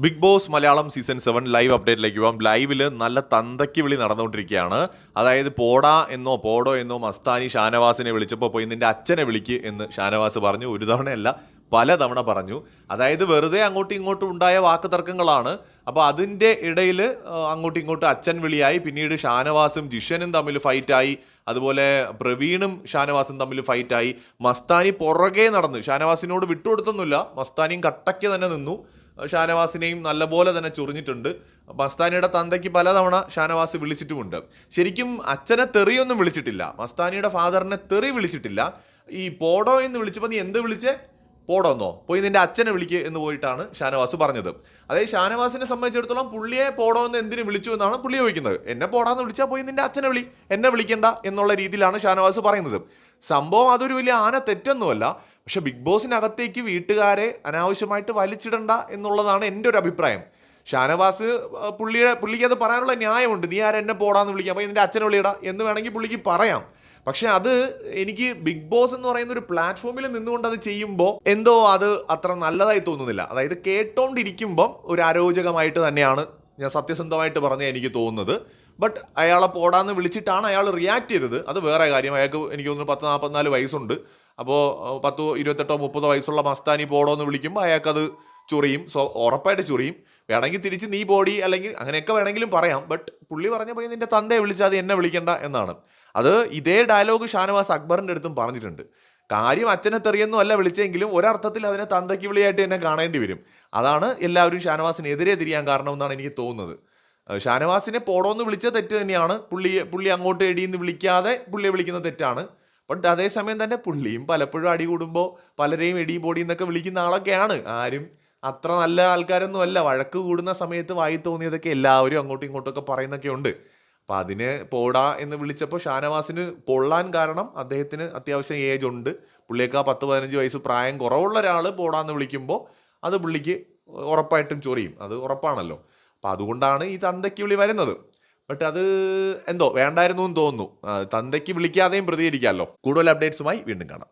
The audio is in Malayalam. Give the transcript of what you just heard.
Big Boss Malayalam season 7 live അപ്ഡേറ്റിലേക്ക് പോകാം. ലൈവിൽ നല്ല തന്തയ്ക്ക് വിളി നടന്നുകൊണ്ടിരിക്കുകയാണ്. അതായത് പോടാ എന്നോ പോടോ എന്നോ മസ്താനി ഷാനവാസിനെ വിളിച്ചപ്പോൾ പോയി നിന്റെ അച്ഛനെ വിളിക്ക് എന്ന് ഷാനവാസ് പറഞ്ഞു. ഒരു തവണയല്ല, പലതവണ പറഞ്ഞു. അതായത് വെറുതെ അങ്ങോട്ടും ഇങ്ങോട്ടും ഉണ്ടായ വാക്ക് തർക്കങ്ങളാണ്. അപ്പോൾ അതിൻ്റെ ഇടയിൽ അങ്ങോട്ടും ഇങ്ങോട്ടും അച്ഛൻ വിളിയായി. പിന്നീട് ഷാനവാസും ജിഷനും തമ്മിൽ ഫൈറ്റായി. അതുപോലെ പ്രവീണും ഷാനവാസും തമ്മിൽ ഫൈറ്റായി. മസ്താനി പുറകെ നടന്ന് ഷാനവാസിനോട് വിട്ടുകൊടുത്തൊന്നുമില്ല. മസ്താനിയും കട്ടയ്ക്ക് തന്നെ നിന്നു. ഷാനവാസിനെയും നല്ലപോലെ തന്നെ ചൊറിഞ്ഞിട്ടുണ്ട്. മസ്താനിയുടെ തന്തയ്ക്ക് പലതവണ ഷാനവാസ് വിളിച്ചിട്ടുമുണ്ട്. ശരിക്കും അച്ഛനെ തെറിയൊന്നും വിളിച്ചിട്ടില്ല. മസ്താനിയുടെ ഫാദറിനെ തെറി വിളിച്ചിട്ടില്ല. ഈ പോടോ എന്ന് വിളിച്ചപ്പോൾ നീ എന്ത് വിളിച്ചേ, പോടോന്നോ, പോയി നിന്റെ അച്ഛനെ വിളിക്ക് എന്ന് പോയിട്ടാണ് ഷാനവാസ് പറഞ്ഞത്. അതായത് ഷാനവാസിനെ സംബന്ധിച്ചിടത്തോളം പുള്ളിയെ പോടോ എന്ന് എന്തിനു വിളിച്ചു എന്നാണ് പുള്ളി ചോദിക്കുന്നത്. എന്നെ പോടാന്ന് വിളിച്ചാൽ പോയി നിന്റെ അച്ഛനെ വിളി, എന്നെ വിളിക്കണ്ട എന്നുള്ള രീതിയിലാണ് ഷാനവാസ് പറയുന്നത്. സംഭവം അതൊരു വലിയ ആന തെറ്റൊന്നുമല്ല. പക്ഷെ ബിഗ് ബോസിനകത്തേക്ക് വീട്ടുകാരെ അനാവശ്യമായിട്ട് വലിച്ചിടണ്ട എന്നുള്ളതാണ് എൻ്റെ ഒരു അഭിപ്രായം. ഷാനവാസ് പുള്ളിക്ക് അത് പറയാനുള്ള ന്യായമുണ്ട്. നീ ആരെന്നെ പോടാന്ന് വിളിക്കാം, അപ്പോൾ ഇതിൻ്റെ അച്ഛനെ വിളിയടാ എന്ന് വേണമെങ്കിൽ പുള്ളിക്ക് പറയാം. പക്ഷെ അത് എനിക്ക് ബിഗ് ബോസ് എന്ന് പറയുന്ന ഒരു പ്ലാറ്റ്ഫോമിൽ നിന്നുകൊണ്ട് അത് ചെയ്യുമ്പോൾ എന്തോ അത് അത്ര നല്ലതായി തോന്നുന്നില്ല. അതായത് കേട്ടോണ്ടിരിക്കുമ്പം ഒരു അരോചകമായിട്ട് തന്നെയാണ് ഞാൻ സത്യസന്ധമായിട്ട് പറഞ്ഞാൽ എനിക്ക് തോന്നുന്നത്. ബട്ട് അയാളെ പോടാന്ന് വിളിച്ചിട്ടാണ് അയാൾ റിയാക്ട് ചെയ്തത്. അത് വേറെ കാര്യം. അയാൾക്ക് എനിക്ക് തോന്നുന്നു 40-44 വയസ്സുണ്ട്. അപ്പോൾ 10, 28, 30 വയസ്സുള്ള മസ്താനി പോടോ എന്ന് വിളിക്കുമ്പോൾ അയാൾക്കത് ചൊറിയും. ഉറപ്പായിട്ട് ചൊറിയും. വേണമെങ്കിൽ തിരിച്ച് നീ പോടി അല്ലെങ്കിൽ അങ്ങനെയൊക്കെ വേണമെങ്കിലും പറയാം. ബട്ട് പുള്ളി പറഞ്ഞ പോയി നിന്റെ തന്തയെ വിളിച്ചാൽ അത് എന്നെ വിളിക്കണ്ട എന്നാണ്. അത് ഇതേ ഡയലോഗ് ഷാനവാസ് അക്ബറിൻ്റെ അടുത്തും പറഞ്ഞിട്ടുണ്ട്. കാര്യം അച്ഛനെ തെറിയൊന്നും അല്ല വിളിച്ചെങ്കിലും ഒരർത്ഥത്തിൽ അതിനെ തന്തയ്ക്ക് വിളിയായിട്ട് തന്നെ കാണേണ്ടി വരും. അതാണ് എല്ലാവരും ഷാനവാസിനെതിരെ തിരിയാൻ കാരണമെന്നാണ് എനിക്ക് തോന്നുന്നത്. ഷാനവാസിനെ പോടോന്ന് വിളിച്ച തെറ്റ് തന്നെയാണ്. പുള്ളി അങ്ങോട്ട് എടിയെന്ന് വിളിക്കാതെ പുള്ളിയെ വിളിക്കുന്ന തെറ്റാണ്. ബട്ട് അതേസമയം തന്നെ പുള്ളിയും പലപ്പോഴും അടി കൂടുമ്പോൾ പലരെയും എടി പൊടി എന്നൊക്കെ വിളിക്കുന്ന ആളൊക്കെയാണ്. ആരും അത്ര നല്ല ആൾക്കാരൊന്നും അല്ല. വഴക്ക് കൂടുന്ന സമയത്ത് വായി തോന്നിയതൊക്കെ എല്ലാവരും അങ്ങോട്ടും ഇങ്ങോട്ടൊക്കെ പറയുന്നൊക്കെ ഉണ്ട്. അപ്പം അതിന് പോടാ എന്ന് വിളിച്ചപ്പോൾ ഷാനവാസിന് പൊള്ളാൻ കാരണം അദ്ദേഹത്തിന് അത്യാവശ്യം ഏജ് ഉണ്ട്. പുള്ളിയേക്കാൾ 10-15 വയസ്സ് പ്രായം കുറവുള്ള ഒരാൾ പോടാന്ന് വിളിക്കുമ്പോൾ അത് പുള്ളിക്ക് ഉറപ്പായിട്ടും ചൊറിയും. അത് ഉറപ്പാണല്ലോ. അപ്പം അതുകൊണ്ടാണ് ഈ തന്തയ്ക്ക് വിളി വരുന്നത്. ബട്ട് അത് എന്തോ വേണ്ടായിരുന്നു എന്ന് തോന്നുന്നു. തന്തയ്ക്ക് വിളിക്കാതെയും പ്രതികരിക്കാമല്ലോ. കൂടുതൽ അപ്ഡേറ്റ്സുമായി വീണ്ടും കാണാം.